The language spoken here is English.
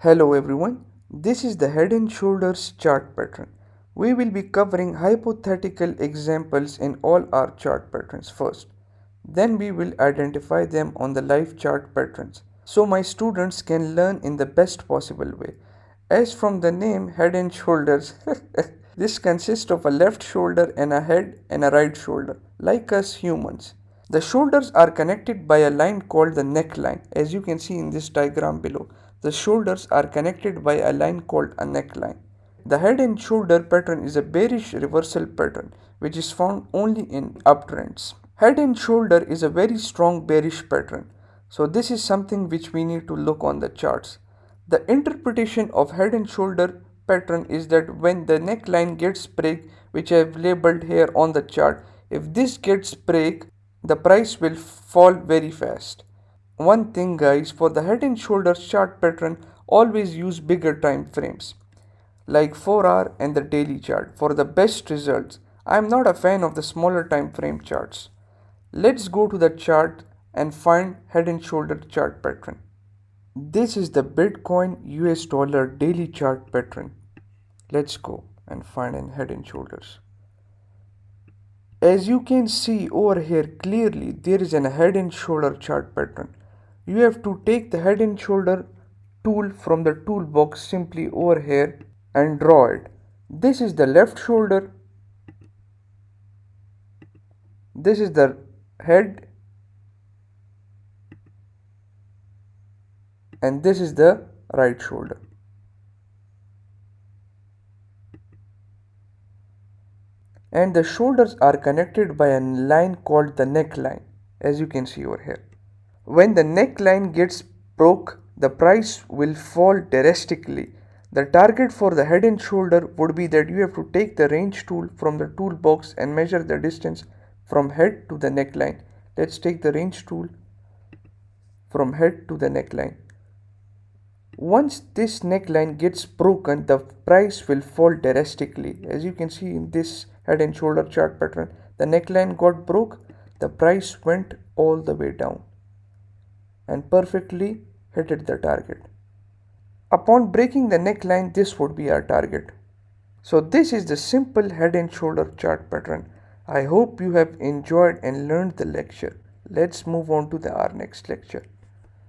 Hello everyone, this is the head and shoulders chart pattern. We will be covering hypothetical examples in all our chart patterns first. Then we will identify them on the live chart patterns so my students can learn in the best possible way. As from the name head and shoulders, this consists of a left shoulder and a head and a right shoulder, like us humans. The shoulders are connected by a line called the neckline. As you can see in this diagram below, the shoulders are connected by a line called a neckline. The head and shoulder pattern is a bearish reversal pattern which is found only in uptrends. Head and shoulder is a very strong bearish pattern. So this is something which we need to look on the charts. The interpretation of head and shoulder pattern is that when the neckline gets break, which I have labeled here on the chart, if this gets break, the price will fall very fast. One thing guys, for the head and shoulders chart pattern, always use bigger time frames like 4-hour and the daily chart for the best results. I am not a fan of the smaller time frame charts. Let's go to the chart and find head and shoulder chart pattern. This is the Bitcoin US dollar daily chart pattern. Let's go and find an head and shoulders. As you can see over here clearly, there is a head and shoulder chart pattern. You have to take the head and shoulder tool from the toolbox simply over here and draw it. This is the left shoulder, this is the head, and this is the right shoulder. And the shoulders are connected by a line called the neckline, as you can see over here. When the neckline gets broke, the price will fall drastically. The target for the head and shoulder would be that you have to take the range tool from the toolbox and measure the distance from head to the neckline. Let's take the range tool from head to the neckline. Once this neckline gets broken, the price will fall drastically. As you can see in this head and shoulder chart pattern, the neckline got broke, the price went all the way down and perfectly hit the target. Upon breaking the neckline, this would be our target. So this is the simple head and shoulder chart pattern. I hope you have enjoyed and learned the lecture. Let's move on to our next lecture.